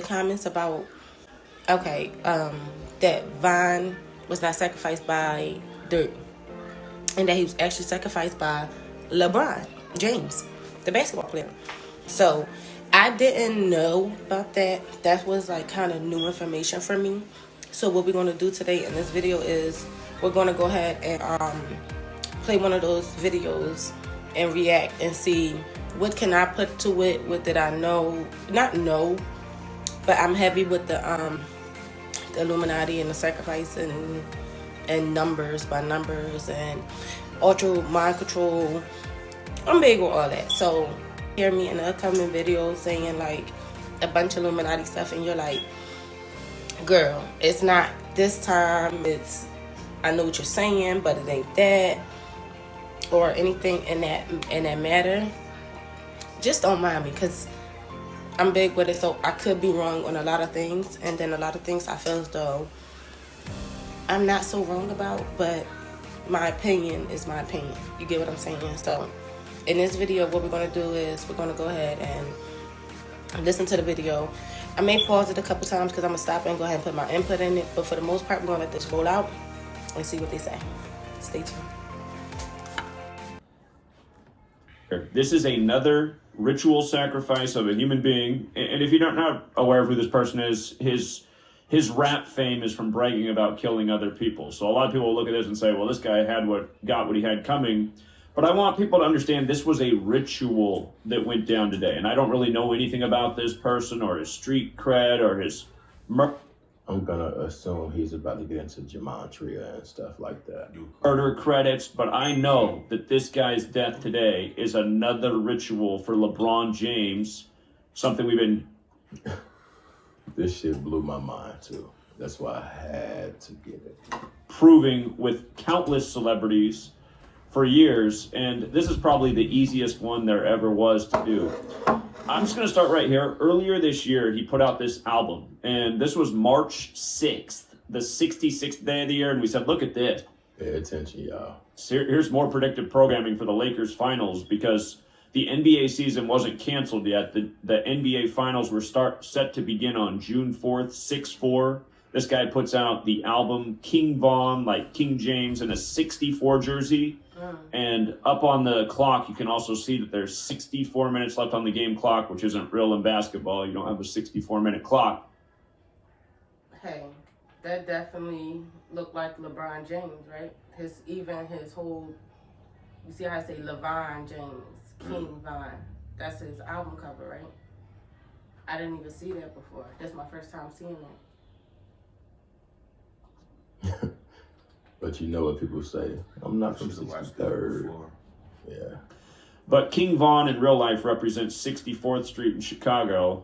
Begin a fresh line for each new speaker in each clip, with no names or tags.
comments about that Vine was not sacrificed by dirt, and that he was actually sacrificed by Lebron James, the basketball player. So I didn't know about that. That was like kind of new information for me. So what we're gonna do today in this video is we're gonna go ahead and play one of those videos and react and see what can I put to it. What did I not know, but I'm heavy with the Illuminati and the sacrifice and numbers by numbers and ultra mind control. I'm big with all that. So hear me in the upcoming video saying like a bunch of Illuminati stuff, and you're like, girl, it's not this time. It's, I know what you're saying, but it ain't that, or anything in that matter. Just don't mind me, because I'm big with it, so I could be wrong on a lot of things, and then a lot of things I feel as though I'm not so wrong about, but my opinion is my opinion. You get what I'm saying? So in this video, what we're going to do is we're going to go ahead and listen to the video. I may pause it a couple times because I'm going to stop and go ahead and put my input in it, but for the most part, we're going to let this roll out and see what they say. Stay tuned.
This is another ritual sacrifice of a human being. And if you're not aware of who this person is, his rap fame is from bragging about killing other people. So a lot of people will look at this and say, well, this guy got what he had coming. But I want people to understand this was a ritual that went down today. And I don't really know anything about this person or his street cred or his
I'm gonna assume he's about to get into gematria and stuff like that.
murder credits, but I know that this guy's death today is another ritual for LeBron James, something we've been...
This shit blew my mind too. That's why I had to get it.
Proving with countless celebrities for years, and this is probably the easiest one there ever was to do. I'm just going to start right here. Earlier this year, he put out this album, and this was March 6th, the 66th day of the year, and we said, look at this.
Pay attention, y'all.
Here's more predictive programming for the Lakers finals, because the NBA season wasn't canceled yet. The NBA finals were set to begin on June 4th, 6-4. This guy puts out the album King Von, like King James, in a 64 jersey. And up on the clock, you can also see that there's 64 minutes left on the game clock, which isn't real in basketball. You don't have a 64-minute clock.
Hey, that definitely looked like LeBron James, right? His whole, you see how I say LeBron James, King Von. That's his album cover, right? I didn't even see that before. That's my first time seeing that.
But you know what people say. I'm not from 63rd. Yeah.
But King Von in real life represents 64th Street in Chicago.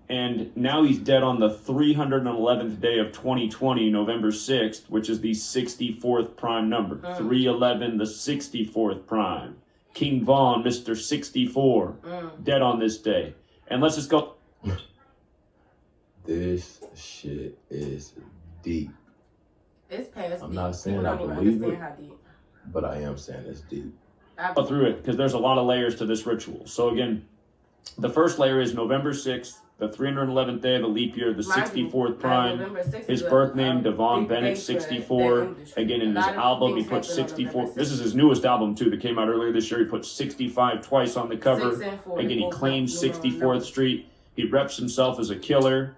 And now he's dead on the 311th day of 2020, November 6th, which is the 64th prime number. 311, the 64th prime. King Von, Mr. 64, dead on this day. And let's just go.
This shit is deep.
It's past
I'm
deep.
not saying
People
I
don't even
believe it,
understand how deep.
but I am saying it's deep.
Go through it because there's a lot of layers to this ritual. So again, the first layer is November 6th, the 311th day of the leap year, the 64th prime. His birth name, Devon Bennett, 64. Again, in his album, he put 64. This is his newest album, too, that came out earlier this year. He put 65 twice on the cover. Again, he claims 64th Street. He reps himself as a killer.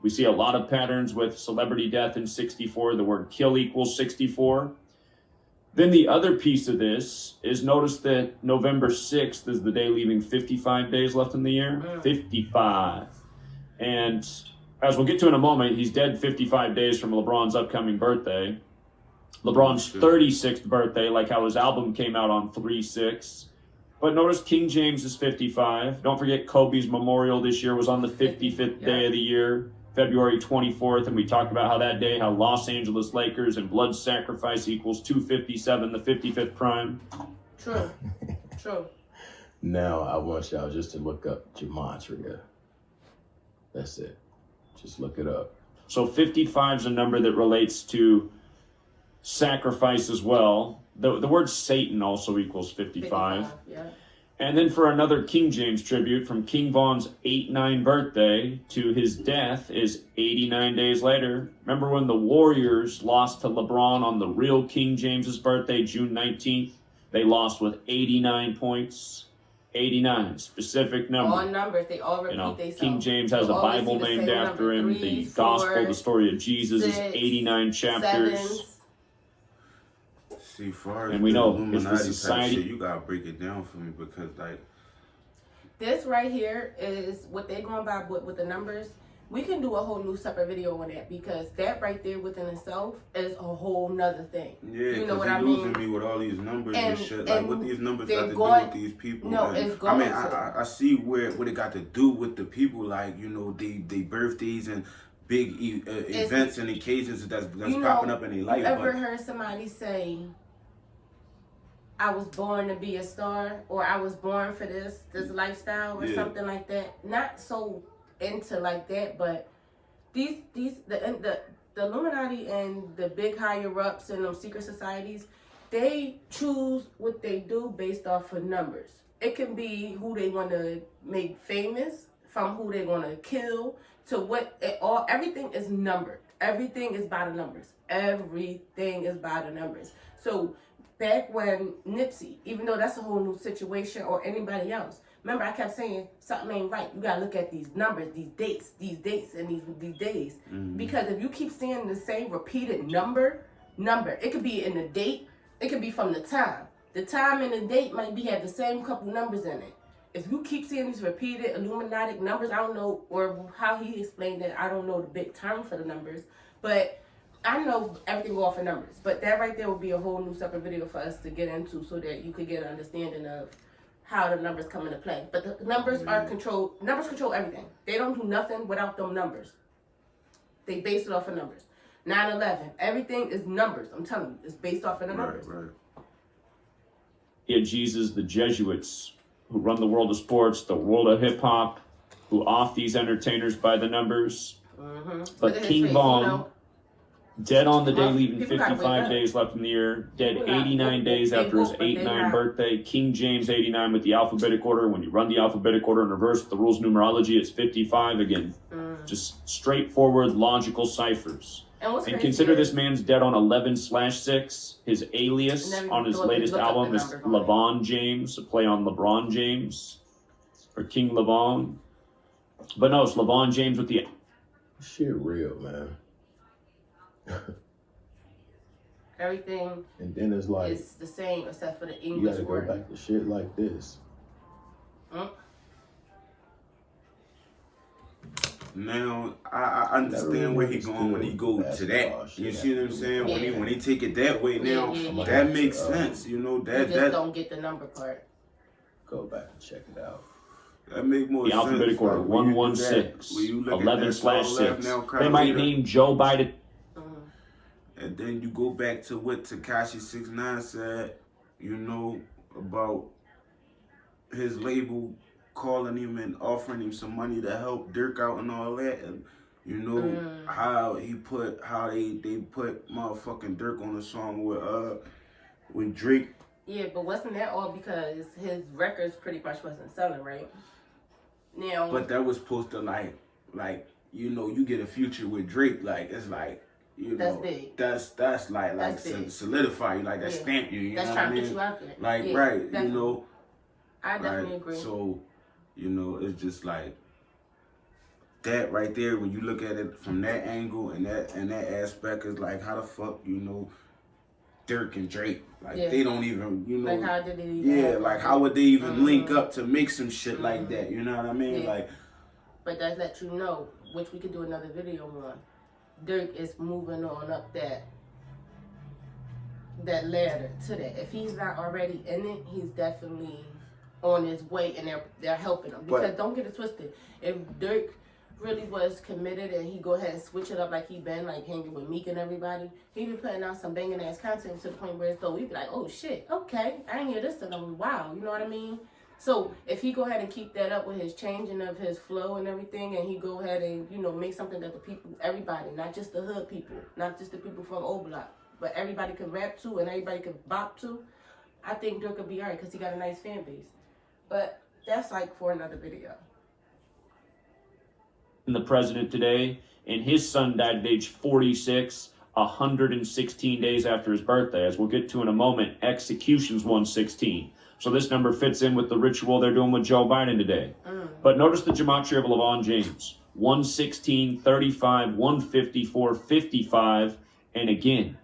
We see a lot of patterns with celebrity death in 64. The word kill equals 64. Then the other piece of this is, notice that November 6th is the day leaving 55 days left in the year. 55. And as we'll get to in a moment, he's dead 55 days from LeBron's upcoming birthday. LeBron's 36th birthday, like how his album came out on 3/6. But notice King James is 55. Don't forget Kobe's memorial this year was on the 55th day of the year, February 24th. And we talked about how that day, how Los Angeles Lakers and blood sacrifice equals 257, the 55th prime.
True. True.
Now I want y'all just to look up gematria. That's it. Just look it up.
So 55 is a number that relates to sacrifice as well. The word Satan also equals 55.
Yeah.
And then for another King James tribute, from King Vaughn's 8-9 birthday to his death is 89 days later. Remember when the Warriors lost to LeBron on the real King James's birthday, June 19th? They lost with 89 points. 89, specific number.
All numbers, they all repeat themselves.
King James has a Bible named after him.
3,
the Gospel,
4,
the story of Jesus,
6,
is 89 chapters.
7.
See, far as
And we
the
know
Illuminati
it's the
type
society.
shit, you gotta break it down for me because, like,
This right here is what they're going by with the numbers. We can do a whole new separate video on that because that right there within itself is a whole nother thing.
yeah,
you know what I
losing
mean?
me with all these numbers and shit.
and
Like, what these numbers got to do with these people?
No,
and,
it's going
I see what it got to do with the people. Like, you know, they birthdays and big events and occasions that's popping up in their life.
You ever heard somebody say, I was born to be a star, or I was born for this lifestyle, or something like that? Not so into like that, but the Illuminati and the big higher ups and those secret societies, they choose what they do based off of numbers. It can be who they want to make famous, from who they want to kill, to everything is numbered. Everything is by the numbers. Everything is by the numbers. So back when Nipsey, even though that's a whole new situation, or anybody else, remember I kept saying something ain't right. You gotta look at these numbers, these dates, and these days.
Mm-hmm.
Because if you keep seeing the same repeated number, it could be in the date, it could be from the time. The time and the date might have the same couple numbers in it. If you keep seeing these repeated Illuminati numbers, I don't know, or how he explained it, I don't know the big term for the numbers, but I know everything go off of numbers. But that right there would be a whole new separate video for us to get into so that you could get an understanding of how the numbers come into play. But the numbers are controlled. Numbers control everything. They don't do nothing without them numbers. They base it off of numbers. 9/11, everything is numbers. I'm telling you, it's based off of the numbers.
Right.
Yeah, Jesus, the Jesuits who run the world of sports, the world of hip hop, who off these entertainers by the numbers.
Mm-hmm.
But King Vaughn, dead on the day, leaving 55 days left in the year, dead 89 days after his 8-9 birthday. King James 89 with the alphabetic order. When you run the alphabetic order in reverse with the rules of numerology, it's 55 again. Just straightforward, logical ciphers. And consider this man's dead on 11/6. His alias on his latest album is Lebron James, a play on LeBron James, or King Lebron. But no, it's LeBron James with the...
Shit real, man.
Everything
and then it's like
is the same except for the
you
English
gotta
word.
go back to shit like this.
Now I understand where he going when he go to that. You see what I'm saying?
Yeah.
When he take it that way, now that makes sense. You know that
you just don't get the number part.
Go back and check it out.
That make more
the
sense.
alphabetic order, 116, 11/6. They might name Joe Biden.
And then you go back to what Tekashi 6ix9ine said, you know, about his label calling him and offering him some money to help Dirk out and all that, and you know how they put motherfucking Dirk on a song with Drake.
Yeah, but wasn't that all because his records pretty much wasn't selling, right? Now,
but that was supposed to like you know, you get a future with Drake, like it's like, you
that's
know,
big.
That's like
big.
Solidify you, like that stamp you. You
that's
know
trying
what
to
I
get
mean?
you out there.
Like
yeah,
right,
definitely.
you know.
I definitely agree.
So, you know, it's just like that right there. When you look at it from that angle and that aspect, is like, how the fuck, you know, Dirk and Drake, like they don't even, you know,
like how did they even
like how would they even link up to make some shit like that? You know what I mean? Like,
but that let you know, which we could do another video on. Dirk is moving on up that ladder to that. If he's not already in it, he's definitely on his way, and they're helping him. Because don't get it twisted. If Dirk really was committed and he go ahead and switch it up like he been, like hanging with Meek and everybody, he be putting out some banging ass content to the point where it's though we be like, oh shit, okay, I didn't hear this in a while. You know what I mean? So if he go ahead and keep that up with his changing of his flow and everything, and he go ahead and, you know, make something that the people, everybody, not just the hood people, not just the people from Old Block, but everybody can rap to and everybody can bop to, I think Dirk could be alright because he got a nice fan base. But that's like for another video.
The president today, and his son died at age 46, 116 days after his birthday. As we'll get to in a moment, executions 116. So this number fits in with the ritual they're doing with Joe Biden today. But notice the gematria of LeBron James. 116, 35, 154, 55, and again.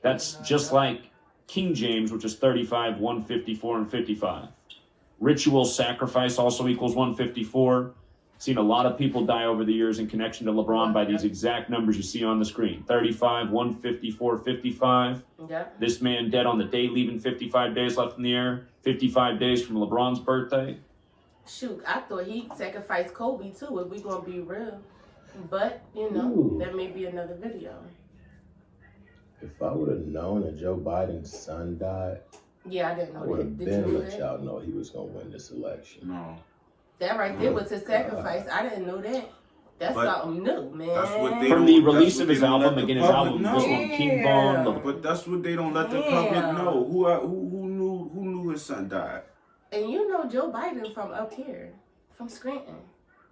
That's just like King James, which is 35, 154, and 55. Ritual sacrifice also equals 154. Seen a lot of people die over the years in connection to LeBron by these exact numbers you see on the screen. 35, 154, 55.
Yeah.
This man dead on the day, leaving 55 days left in the air. 55 days from LeBron's birthday.
Shoot, I thought he sacrificed Kobe too, if we gonna be real. But, you know, that may be another video.
If I would have known that Joe Biden's son died,
Yeah, I didn't know
I would
that.
have
Did
been
you know
let
that?
y'all know he was going to win this election.
No.
That right there was his sacrifice. I didn't know that. That's
But
something new, man.
That's what they
From
don't-
the
that's
release
what
of
they
his
don't let
album,
the
again, his
public
album,
know.
this one, King Von.
But that's what they don't let the public know. Who knew his son died?
And you know Joe Biden from up here, from Scranton.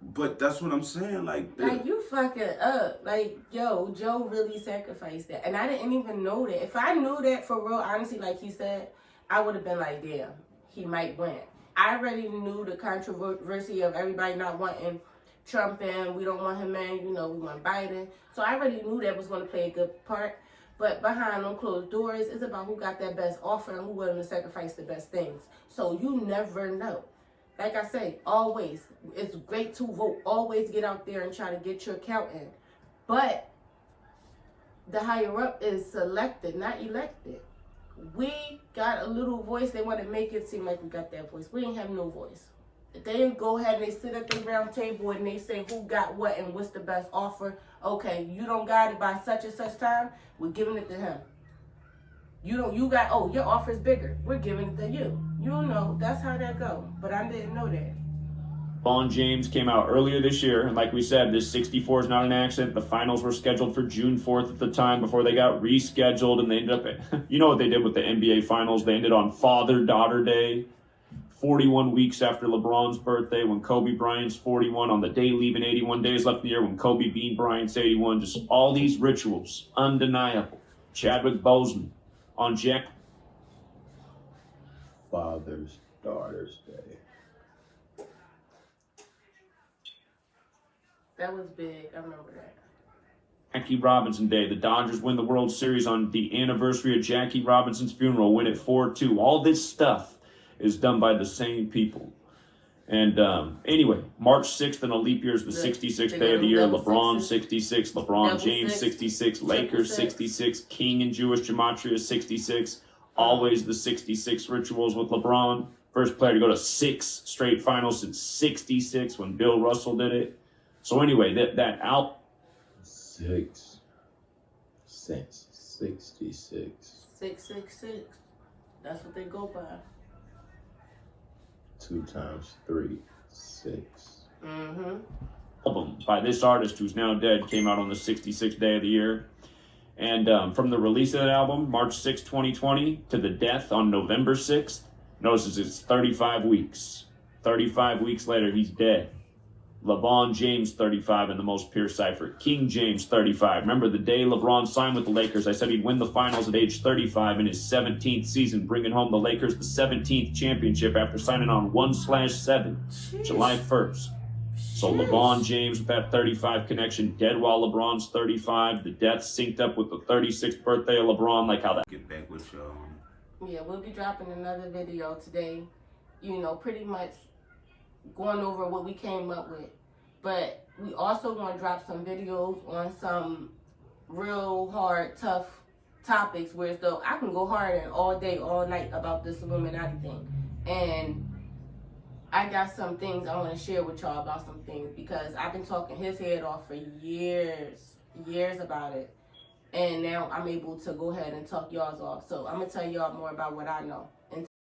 But that's what I'm saying. Like
you fucking up. Like, yo, Joe really sacrificed that. And I didn't even know that. If I knew that for real, honestly, like he said, I would have been like, damn, he might win. I already knew the controversy of everybody not wanting Trump in. We don't want him in. You know, we want Biden. So I already knew that was going to play a good part. But behind them closed doors, it's about who got that best offer and who willing to sacrifice the best things. So you never know. Like I say, always, it's great to vote. Always get out there and try to get your count in. But the higher up is selected, not elected. We got a little voice. They want to make it seem like we got that voice. We ain't have no voice. They go ahead and they sit at the round table and they say who got what and what's the best offer. Okay, you don't got it by such and such time, we're giving it to him. You got, oh, your offer's bigger, we're giving it to you. You know, that's how that go. But I didn't know that.
LeBron James came out earlier this year, and like we said, this 64 is not an accident. The finals were scheduled for June 4th at the time before they got rescheduled, and they ended up, you know what they did with the NBA finals? They ended on Father-Daughter Day, 41 weeks after LeBron's birthday, when Kobe Bryant's 41, on the day leaving 81 days left in the year, when Kobe beat Bryant's 81, just all these rituals, undeniable. Chadwick Boseman on Jack.
Father's Daughter's Day.
That was big. I remember that.
Jackie Robinson Day. The Dodgers win the World Series on the anniversary of Jackie Robinson's funeral, win it 4-2. All this stuff is done by the same people. And anyway, March 6th in a leap year is the 66th day of the year. LeBron 66, LeBron James 66, Lakers 66, King and Jewish Gematria 66. Always the 66 rituals with LeBron. First player to go to 6 straight finals since 66 when Bill Russell did it. So anyway, that out.
6 since 66.
666. That's what they go by.
2 times 3, 6.
Mm-hmm.
Album by this artist who's now dead came out on the 66th day of the year. And from the release of that album, March 6, 2020, to the death on November 6th, notice it's 35 weeks. 35 weeks later, he's dead. LeBron James, 35, in the most pure cipher. King James, 35. Remember the day LeBron signed with the Lakers, I said he'd win the finals at age 35 in his 17th season, bringing home the Lakers the 17th championship after signing on 1/7, July 1st. So LeBron James with that 35 connection, dead while LeBron's 35. The death synced up with the 36th birthday of LeBron, like how that.
get back with y'all.
Yeah, we'll be dropping another video today. You know, pretty much going over what we came up with. But we also want to drop some videos on some real hard, tough topics where though I can go hard and all day, all night about this Illuminati thing. And I got some things I want to share with y'all about some things because I've been talking his head off for years about it. And now I'm able to go ahead and talk y'all's off. So I'm going to tell y'all more about what I know.